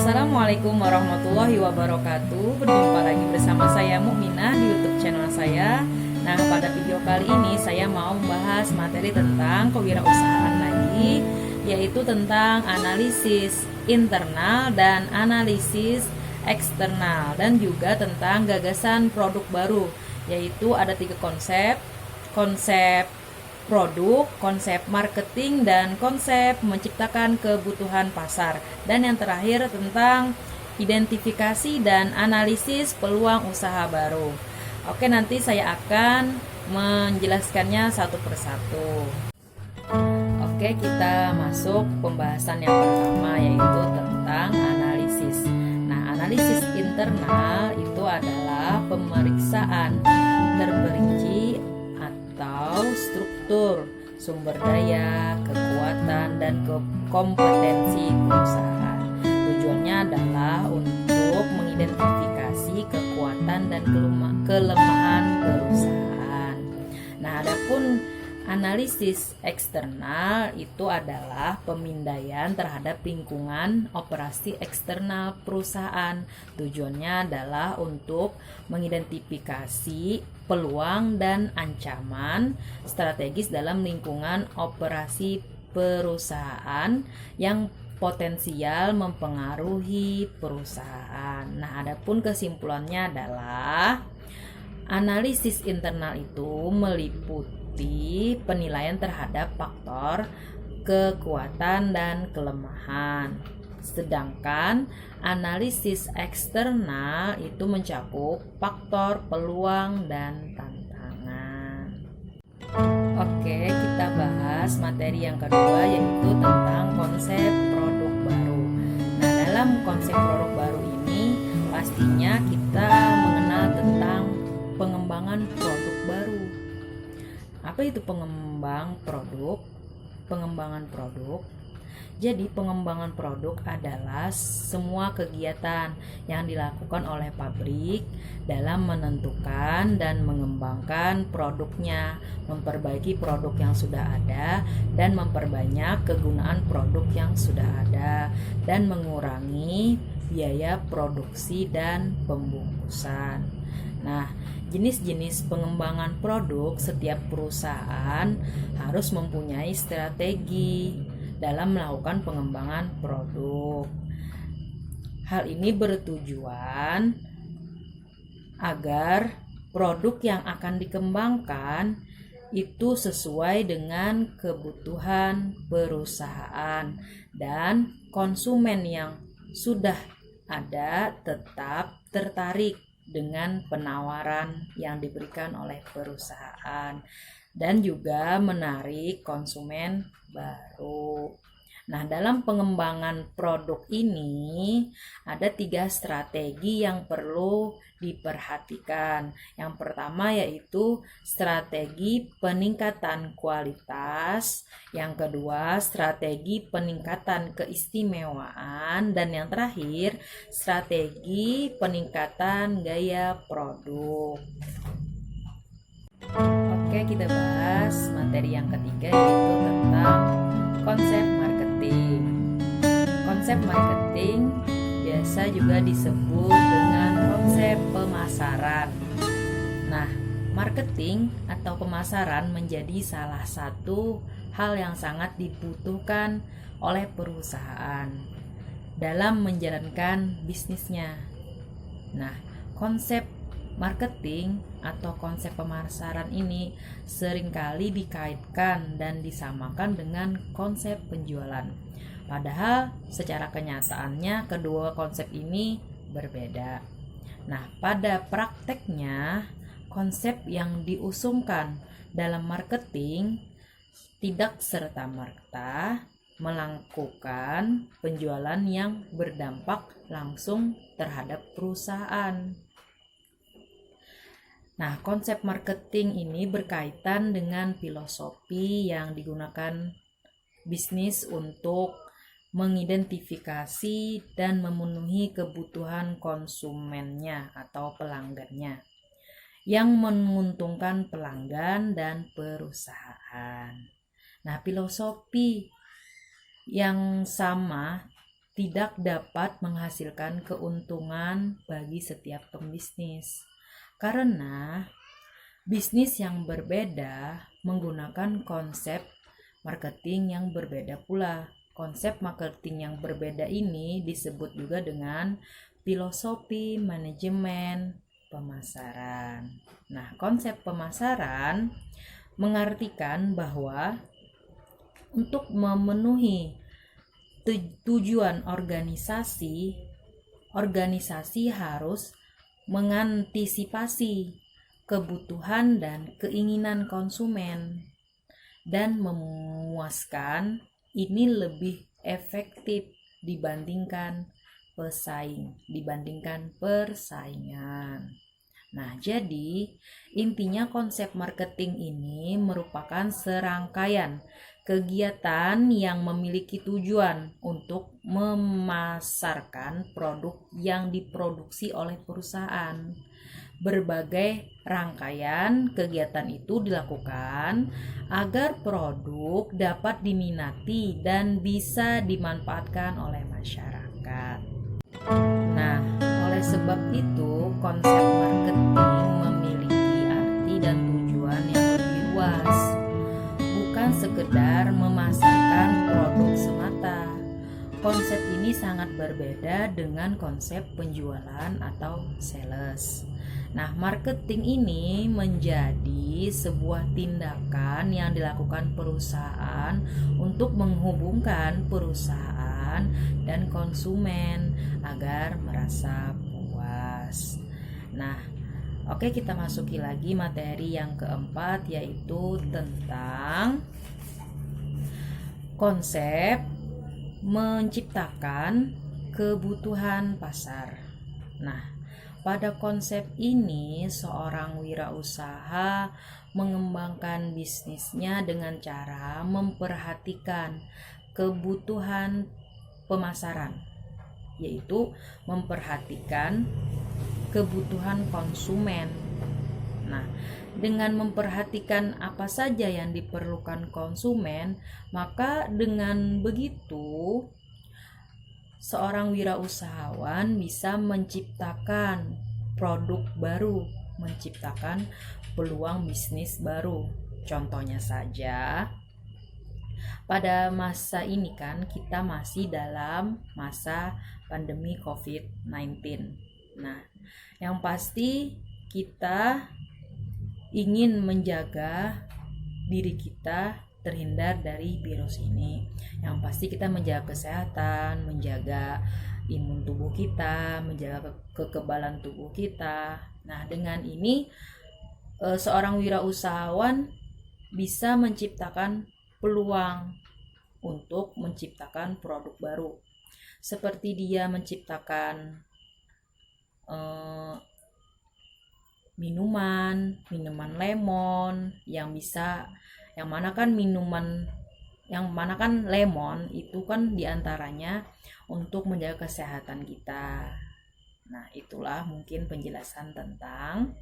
Assalamualaikum warahmatullahi wabarakatuh. Berjumpa lagi bersama saya Mukminah di YouTube channel saya. Nah, pada video kali ini saya mau membahas materi tentang kewirausahaan lagi, yaitu tentang analisis internal dan analisis eksternal, dan juga tentang gagasan produk baru, yaitu ada 3 konsep: konsep produk, konsep marketing, dan konsep menciptakan kebutuhan pasar. Dan yang terakhir tentang identifikasi dan analisis peluang usaha baru. Oke, nanti saya akan menjelaskannya satu persatu. Oke, kita masuk pembahasan yang pertama, yaitu tentang analisis. Nah, analisis internal itu adalah pemeriksaan terperinci atau struktur, sumber daya, kekuatan, dan kompetensi perusahaan. Tujuannya adalah untuk mengidentifikasi kekuatan dan kelemahan perusahaan. Nah, adapun analisis eksternal itu adalah pemindaian terhadap lingkungan operasi eksternal perusahaan. Tujuannya adalah untuk mengidentifikasi peluang dan ancaman strategis dalam lingkungan operasi perusahaan yang potensial mempengaruhi perusahaan. Nah, adapun kesimpulannya adalah analisis internal itu meliputi penilaian terhadap faktor kekuatan dan kelemahan. Sedangkan analisis eksternal itu mencakup faktor peluang dan tantangan. Oke, kita bahas materi yang kedua, yaitu tentang konsep produk baru. Nah, dalam konsep produk baru ini pastinya kita mengenal tentang pengembangan produk baru. Apa itu pengembangan produk? Jadi, pengembangan produk adalah semua kegiatan yang dilakukan oleh pabrik dalam menentukan dan mengembangkan produknya, memperbaiki produk yang sudah ada, dan memperbanyak kegunaan produk yang sudah ada, dan mengurangi biaya produksi dan pembungkusan. Nah, jenis-jenis pengembangan produk, setiap perusahaan harus mempunyai strategi dalam melakukan pengembangan produk. Hal ini bertujuan agar produk yang akan dikembangkan itu sesuai dengan kebutuhan perusahaan, dan konsumen yang sudah ada tetap tertarik dengan penawaran yang diberikan oleh perusahaan, dan juga menarik konsumen baru. Nah, dalam pengembangan produk ini ada 3 strategi yang perlu diperhatikan. Yang pertama yaitu strategi peningkatan kualitas, yang kedua strategi peningkatan keistimewaan, dan yang terakhir strategi peningkatan gaya produk. Oke, kita bahas materi yang ketiga, yaitu tentang konsep marketing. Konsep marketing biasa juga disebut dengan konsep pemasaran. Nah, marketing atau pemasaran menjadi salah satu hal yang sangat dibutuhkan oleh perusahaan dalam menjalankan bisnisnya. Nah, konsep marketing atau konsep pemasaran ini seringkali dikaitkan dan disamakan dengan konsep penjualan. Padahal secara kenyataannya kedua konsep ini berbeda. Nah, pada prakteknya konsep yang diusungkan dalam marketing tidak serta-merta melakukan penjualan yang berdampak langsung terhadap perusahaan. Nah, konsep marketing ini berkaitan dengan filosofi yang digunakan bisnis untuk mengidentifikasi dan memenuhi kebutuhan konsumennya atau pelanggannya, yang menguntungkan pelanggan dan perusahaan. Nah, filosofi yang sama tidak dapat menghasilkan keuntungan bagi setiap pembisnis. Karena bisnis yang berbeda menggunakan konsep marketing yang berbeda pula. Konsep marketing yang berbeda ini disebut juga dengan filosofi manajemen pemasaran. Nah, konsep pemasaran mengartikan bahwa untuk memenuhi tujuan organisasi harus mengantisipasi kebutuhan dan keinginan konsumen dan memuaskan ini lebih efektif dibandingkan persaingan. Nah, jadi intinya konsep marketing ini merupakan serangkaian kegiatan yang memiliki tujuan untuk memasarkan produk yang diproduksi oleh perusahaan. Berbagai rangkaian kegiatan itu dilakukan agar produk dapat diminati dan bisa dimanfaatkan oleh masyarakat. Nah, oleh sebab itu konsep marketing memiliki arti dan tujuan yang lebih luas, bukan sekedar memasarkan produk semata. Konsep ini sangat berbeda dengan konsep penjualan atau sales. Nah, marketing ini menjadi sebuah tindakan yang dilakukan perusahaan untuk menghubungkan perusahaan dan konsumen agar merasa puas. Nah, oke, kita masuki lagi materi yang keempat, yaitu tentang konsep menciptakan kebutuhan pasar. Nah, pada konsep ini seorang wirausaha mengembangkan bisnisnya dengan cara memperhatikan kebutuhan pemasaran, yaitu memperhatikan kebutuhan konsumen. Nah, dengan memperhatikan apa saja yang diperlukan konsumen, maka dengan begitu seorang wirausahawan bisa menciptakan produk baru, menciptakan peluang bisnis baru. Contohnya saja, pada masa ini kan kita masih dalam masa pandemi COVID-19. Nah, yang pasti kita ingin menjaga diri kita terhindar dari virus ini. Yang pasti kita menjaga kesehatan, menjaga imun tubuh kita, menjaga kekebalan tubuh kita. Nah, dengan ini seorang wirausahawan bisa menciptakan peluang untuk menciptakan produk baru. Seperti dia menciptakan minuman lemon yang mana kan lemon itu kan diantaranya untuk menjaga kesehatan kita. Nah, itulah mungkin penjelasan tentang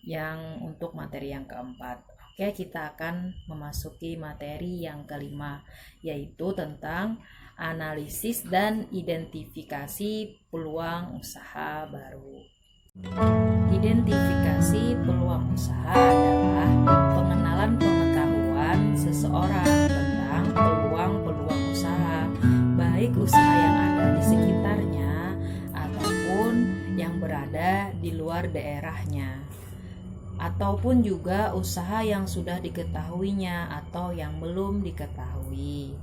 yang untuk materi yang keempat. Oke, kita akan memasuki materi yang kelima, yaitu tentang analisis dan identifikasi peluang usaha baru. Identifikasi peluang usaha adalah pengenalan pengetahuan seseorang tentang peluang-peluang usaha, baik usaha yang ada di sekitarnya ataupun yang berada di luar daerahnya, ataupun juga usaha yang sudah diketahuinya atau yang belum diketahui.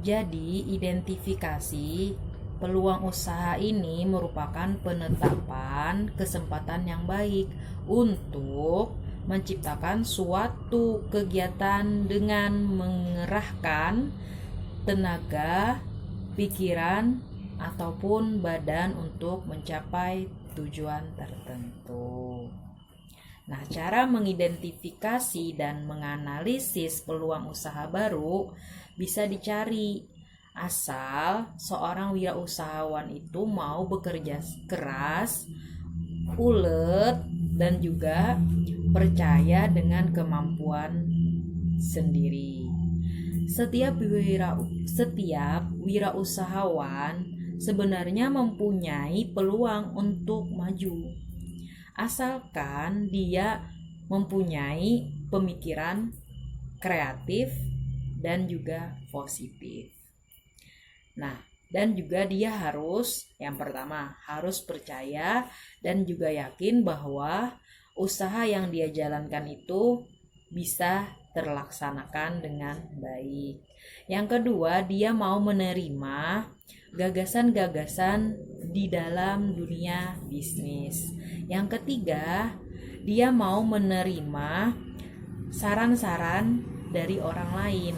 Jadi, identifikasi peluang usaha ini merupakan penetapan kesempatan yang baik untuk menciptakan suatu kegiatan dengan mengerahkan tenaga, pikiran, ataupun badan untuk mencapai tujuan tertentu. Nah, cara mengidentifikasi dan menganalisis peluang usaha baru bisa dicari asal seorang wirausahawan itu mau bekerja keras, ulet, dan juga percaya dengan kemampuan sendiri. Setiap wirausahawan sebenarnya mempunyai peluang untuk maju, asalkan dia mempunyai pemikiran kreatif dan juga positif. Nah, dan juga dia harus, yang pertama, harus percaya dan juga yakin bahwa usaha yang dia jalankan itu bisa terlaksanakan dengan baik. Yang kedua, dia mau menerima gagasan-gagasan di dalam dunia bisnis. Yang ketiga, dia mau menerima saran-saran dari orang lain.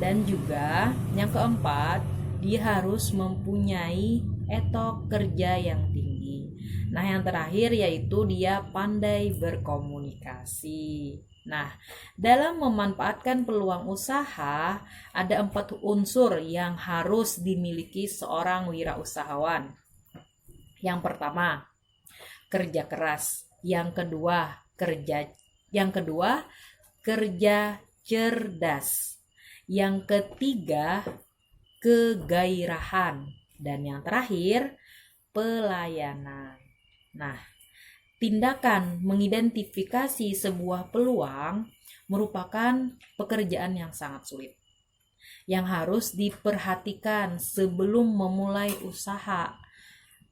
Dan juga yang keempat, dia harus mempunyai etos kerja yang tinggi. Nah, yang terakhir yaitu dia pandai berkomunikasi. Nah, dalam memanfaatkan peluang usaha, ada 4 unsur yang harus dimiliki seorang wirausahawan. Yang pertama, kerja keras. Yang kedua, kerja cerdas. Yang ketiga, kegairahan. Dan yang terakhir, pelayanan. Nah, tindakan mengidentifikasi sebuah peluang merupakan pekerjaan yang sangat sulit, yang harus diperhatikan sebelum memulai usaha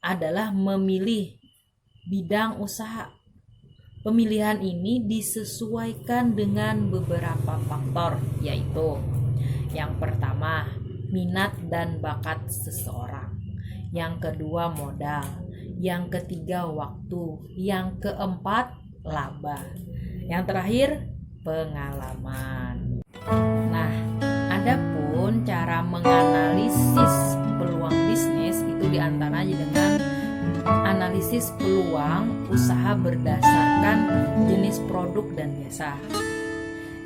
adalah memilih bidang usaha. Pemilihan ini disesuaikan dengan beberapa faktor, yaitu yang pertama, minat dan bakat seseorang. Yang kedua, modal. Yang ketiga, waktu. Yang keempat, laba. Yang terakhir, pengalaman. Nah, adapun cara menganalisis peluang bisnis itu diantaranya dengan analisis peluang usaha berdasarkan jenis produk dan jasa,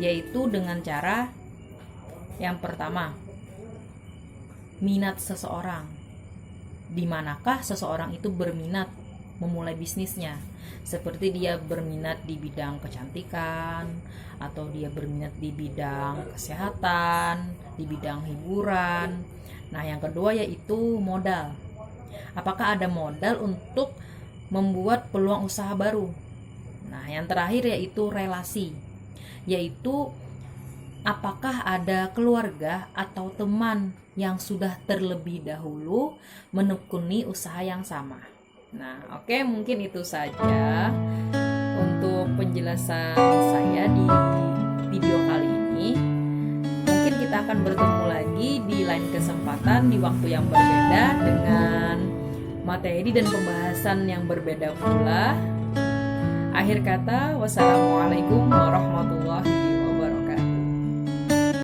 yaitu dengan cara yang pertama, minat seseorang. Di manakah seseorang itu berminat memulai bisnisnya? Seperti dia berminat di bidang kecantikan, atau dia berminat di bidang kesehatan, di bidang hiburan. Nah, yang kedua yaitu modal. Apakah ada modal untuk membuat peluang usaha baru? Nah, yang terakhir yaitu relasi, yaitu apakah ada keluarga atau teman yang sudah terlebih dahulu menekuni usaha yang sama. Nah, oke, mungkin itu saja untuk penjelasan saya di video kali ini. Mungkin kita akan bertemu lagi di lain kesempatan di waktu yang berbeda dengan materi dan pembahasan yang berbeda pula. Akhir kata, wassalamualaikum